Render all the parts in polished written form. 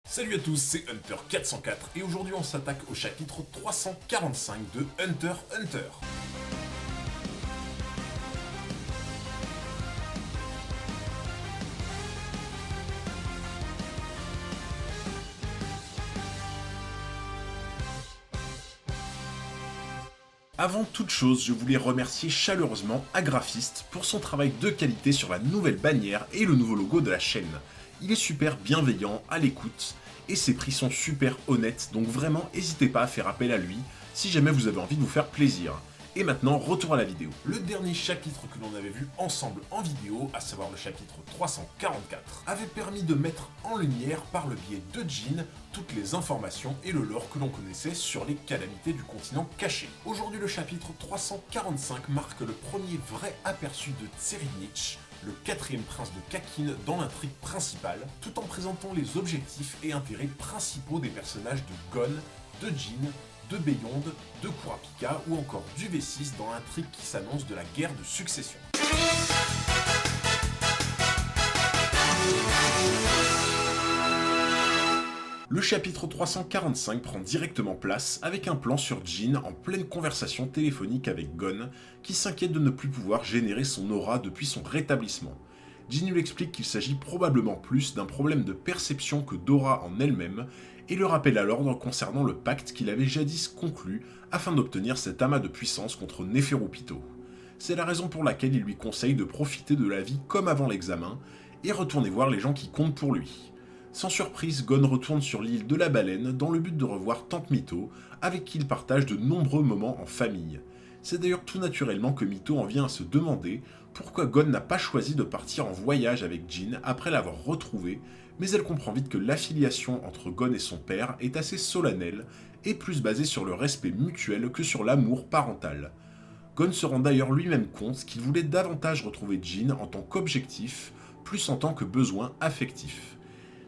Salut à tous, c'est Hunter404 et aujourd'hui on s'attaque au chapitre 345 de Hunter x Hunter. Avant toute chose, je voulais remercier chaleureusement Agraphist pour son travail de qualité sur la nouvelle bannière et le nouveau logo de la chaîne. Il est super bienveillant, à l'écoute, et ses prix sont super honnêtes, donc vraiment n'hésitez pas à faire appel à lui si jamais vous avez envie de vous faire plaisir. Et maintenant, retour à la vidéo. Le dernier chapitre que l'on avait vu ensemble en vidéo, à savoir le chapitre 344, avait permis de mettre en lumière par le biais de Jean toutes les informations et le lore que l'on connaissait sur les calamités du continent caché. Aujourd'hui, le chapitre 345 marque le premier vrai aperçu de Tseridnic, le quatrième prince de Kakin dans l'intrigue principale, tout en présentant les objectifs et intérêts principaux des personnages de Gon, de Jean, de Beyond, de Kurapika ou encore du V6 dans l'intrigue qui s'annonce de la guerre de succession. Le chapitre 345 prend directement place avec un plan sur Jean en pleine conversation téléphonique avec Gon, qui s'inquiète de ne plus pouvoir générer son aura depuis son rétablissement. Jean lui explique qu'il s'agit probablement plus d'un problème de perception que d'aura en elle-même, et le rappelle à l'ordre concernant le pacte qu'il avait jadis conclu afin d'obtenir cet amas de puissance contre Neferupito. C'est la raison pour laquelle il lui conseille de profiter de la vie comme avant l'examen, et retourner voir les gens qui comptent pour lui. Sans surprise, Gon retourne sur l'île de la Baleine dans le but de revoir Tante Mito, avec qui il partage de nombreux moments en famille. C'est d'ailleurs tout naturellement que Mito en vient à se demander pourquoi Gon n'a pas choisi de partir en voyage avec Jean après l'avoir retrouvé, mais elle comprend vite que l'affiliation entre Gon et son père est assez solennelle et plus basée sur le respect mutuel que sur l'amour parental. Gon se rend d'ailleurs lui-même compte qu'il voulait davantage retrouver Jean en tant qu'objectif, plus en tant que besoin affectif.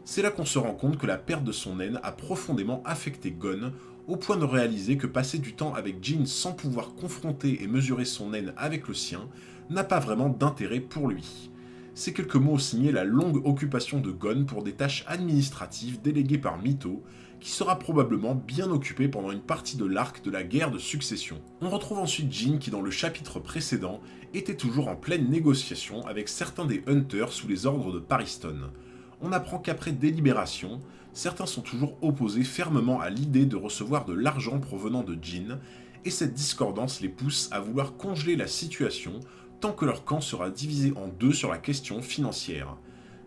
C'est là qu'on se rend compte que la perte de son naine a profondément affecté Gon, au point de réaliser que passer du temps avec Jean sans pouvoir confronter et mesurer son naine avec le sien n'a pas vraiment d'intérêt pour lui. Ces quelques mots signaient la longue occupation de Gon pour des tâches administratives déléguées par Mito, qui sera probablement bien occupé pendant une partie de l'arc de la guerre de succession. On retrouve ensuite Jean qui dans le chapitre précédent était toujours en pleine négociation avec certains des Hunters sous les ordres de Pariston. On apprend qu'après délibération, certains sont toujours opposés fermement à l'idée de recevoir de l'argent provenant de Jean, et cette discordance les pousse à vouloir congeler la situation tant que leur camp sera divisé en deux sur la question financière.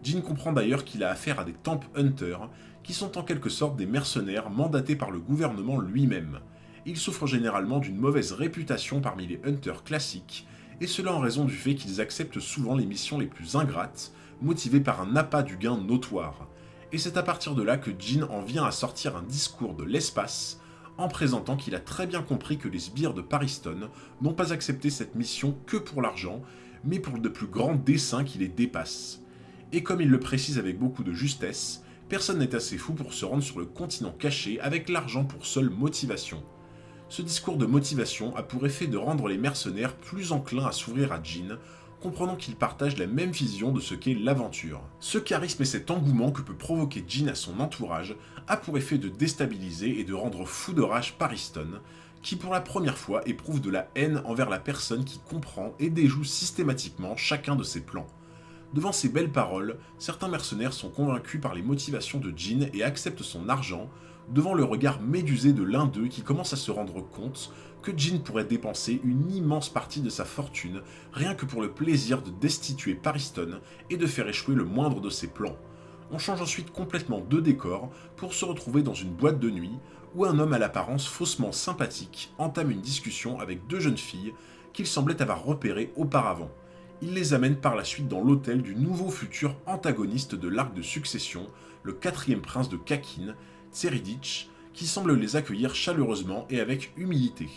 Jean comprend d'ailleurs qu'il a affaire à des Temp Hunters, qui sont en quelque sorte des mercenaires mandatés par le gouvernement lui-même. Ils souffrent généralement d'une mauvaise réputation parmi les Hunters classiques, et cela en raison du fait qu'ils acceptent souvent les missions les plus ingrates, motivés par un appât du gain notoire. Et c'est à partir de là que Jean en vient à sortir un discours de l'espace, en présentant qu'il a très bien compris que les sbires de Pariston n'ont pas accepté cette mission que pour l'argent, mais pour de plus grands desseins qui les dépassent. Et comme il le précise avec beaucoup de justesse, personne n'est assez fou pour se rendre sur le continent caché avec l'argent pour seule motivation. Ce discours de motivation a pour effet de rendre les mercenaires plus enclins à s'ouvrir à Jean, comprenant qu'ils partagent la même vision de ce qu'est l'aventure. Ce charisme et cet engouement que peut provoquer Jean à son entourage a pour effet de déstabiliser et de rendre fou de rage Pariston, qui pour la première fois éprouve de la haine envers la personne qui comprend et déjoue systématiquement chacun de ses plans. Devant ces belles paroles, certains mercenaires sont convaincus par les motivations de Jean et acceptent son argent, devant le regard médusé de l'un d'eux qui commence à se rendre compte que Jean pourrait dépenser une immense partie de sa fortune rien que pour le plaisir de destituer Pariston et de faire échouer le moindre de ses plans. On change ensuite complètement de décor pour se retrouver dans une boîte de nuit où un homme à l'apparence faussement sympathique entame une discussion avec deux jeunes filles qu'il semblait avoir repérées auparavant. Il les amène par la suite dans l'hôtel du nouveau futur antagoniste de l'arc de succession, le quatrième prince de Kakin, Tseridnic, qui semble les accueillir chaleureusement et avec humilité.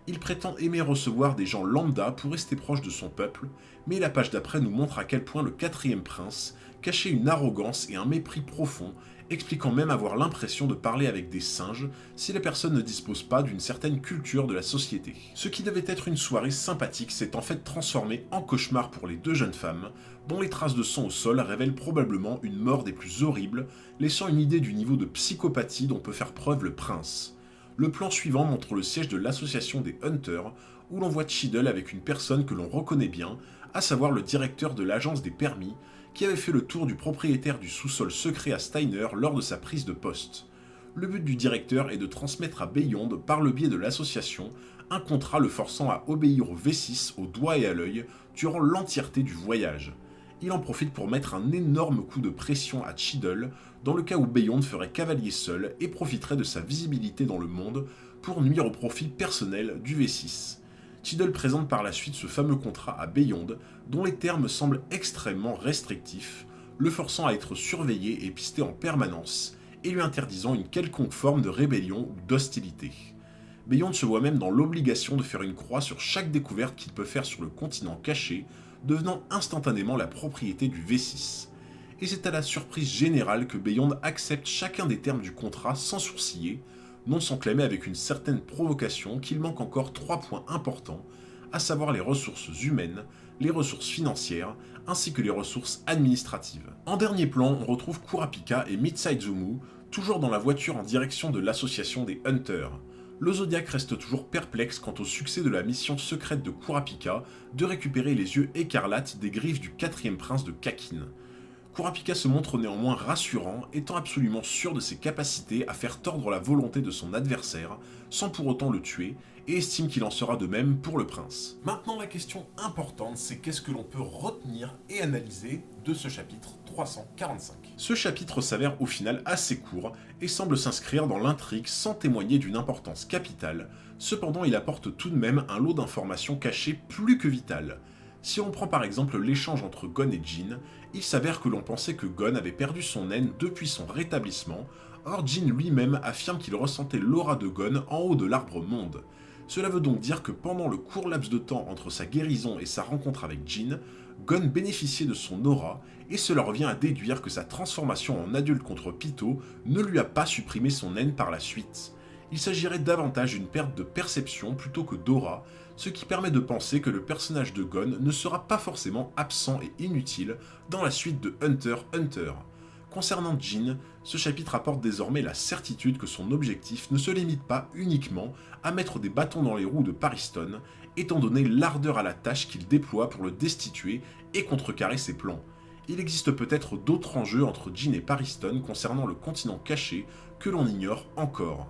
Il prétend aimer recevoir des gens lambda pour rester proche de son peuple, mais la page d'après nous montre à quel point le quatrième prince cachait une arrogance et un mépris profond expliquant même avoir l'impression de parler avec des singes si la personne ne dispose pas d'une certaine culture de la société. Ce qui devait être une soirée sympathique s'est en fait transformé en cauchemar pour les deux jeunes femmes, dont les traces de sang au sol révèlent probablement une mort des plus horribles, laissant une idée du niveau de psychopathie dont peut faire preuve le prince. Le plan suivant montre le siège de l'association des Hunters, où l'on voit Cheadle avec une personne que l'on reconnaît bien, à savoir le directeur de l'agence des permis, qui avait fait le tour du propriétaire du sous-sol secret à Steiner lors de sa prise de poste. Le but du directeur est de transmettre à Beyond, par le biais de l'association, un contrat le forçant à obéir au V6 au doigt et à l'œil durant l'entièreté du voyage. Il en profite pour mettre un énorme coup de pression à Cheadle, dans le cas où Beyond ferait cavalier seul et profiterait de sa visibilité dans le monde pour nuire au profit personnel du V6. Cheadle présente par la suite ce fameux contrat à Beyond, dont les termes semblent extrêmement restrictifs, le forçant à être surveillé et pisté en permanence, et lui interdisant une quelconque forme de rébellion ou d'hostilité. Beyond se voit même dans l'obligation de faire une croix sur chaque découverte qu'il peut faire sur le continent caché, devenant instantanément la propriété du V6. Et c'est à la surprise générale que Beyond accepte chacun des termes du contrat sans sourciller, non sans clamer avec une certaine provocation qu'il manque encore 3 points importants, à savoir les ressources humaines, les ressources financières, ainsi que les ressources administratives. En dernier plan, on retrouve Kurapika et Mitsuizumu, toujours dans la voiture en direction de l'association des Hunters. Le Zodiac reste toujours perplexe quant au succès de la mission secrète de Kurapika de récupérer les yeux écarlates des griffes du 4e prince de Kakin. Kurapika se montre néanmoins rassurant, étant absolument sûr de ses capacités à faire tordre la volonté de son adversaire, sans pour autant le tuer, et estime qu'il en sera de même pour le prince. Maintenant la question importante, c'est qu'est-ce que l'on peut retenir et analyser de ce chapitre 345. Ce chapitre s'avère au final assez court, et semble s'inscrire dans l'intrigue sans témoigner d'une importance capitale, cependant il apporte tout de même un lot d'informations cachées plus que vitales. Si on prend par exemple l'échange entre Gon et Jin, il s'avère que l'on pensait que Gon avait perdu son naine depuis son rétablissement, or Jin lui-même affirme qu'il ressentait l'aura de Gon en haut de l'arbre monde. Cela veut donc dire que pendant le court laps de temps entre sa guérison et sa rencontre avec Jin, Gon bénéficiait de son aura, et cela revient à déduire que sa transformation en adulte contre Pitou ne lui a pas supprimé son naine par la suite. Il s'agirait davantage d'une perte de perception plutôt que d'aura, ce qui permet de penser que le personnage de Gon ne sera pas forcément absent et inutile dans la suite de Hunter x Hunter. Concernant Jin, ce chapitre apporte désormais la certitude que son objectif ne se limite pas uniquement à mettre des bâtons dans les roues de Pariston, étant donné l'ardeur à la tâche qu'il déploie pour le destituer et contrecarrer ses plans. Il existe peut-être d'autres enjeux entre Jin et Pariston concernant le continent caché que l'on ignore encore.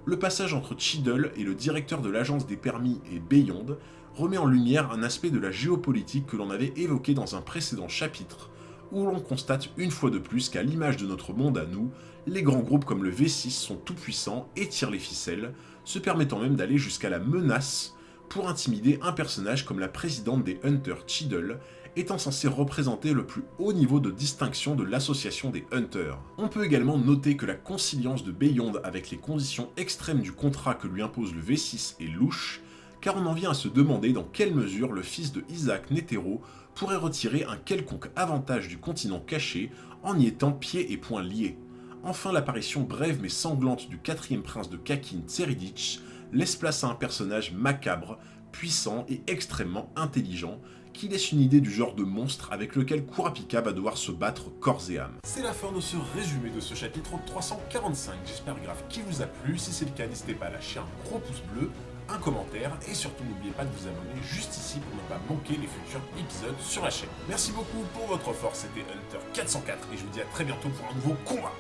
Le passage entre Cheadle et le directeur de l'agence des permis et Beyond remet en lumière un aspect de la géopolitique que l'on avait évoqué dans un précédent chapitre, où l'on constate une fois de plus qu'à l'image de notre monde à nous, les grands groupes comme le V6 sont tout-puissants et tirent les ficelles, se permettant même d'aller jusqu'à la menace pour intimider un personnage comme la présidente des Hunters Cheadle, étant censé représenter le plus haut niveau de distinction de l'association des Hunters. On peut également noter que la conciliance de Beyond avec les conditions extrêmes du contrat que lui impose le V6 est louche, car on en vient à se demander dans quelle mesure le fils de Isaac Netero pourrait retirer un quelconque avantage du continent caché en y étant pieds et poings liés. Enfin, l'apparition brève mais sanglante du 4e prince de Kakin, Tseridich, laisse place à un personnage macabre, puissant et extrêmement intelligent, qui laisse une idée du genre de monstre avec lequel Kurapika va devoir se battre corps et âme. C'est la fin de ce résumé de ce chapitre 345, j'espère grave qu'il vous a plu, si c'est le cas n'hésitez pas à lâcher un gros pouce bleu, un commentaire et surtout n'oubliez pas de vous abonner juste ici pour ne pas manquer les futurs épisodes sur la chaîne. Merci beaucoup pour votre force, c'était Hunter 404 et je vous dis à très bientôt pour un nouveau combat.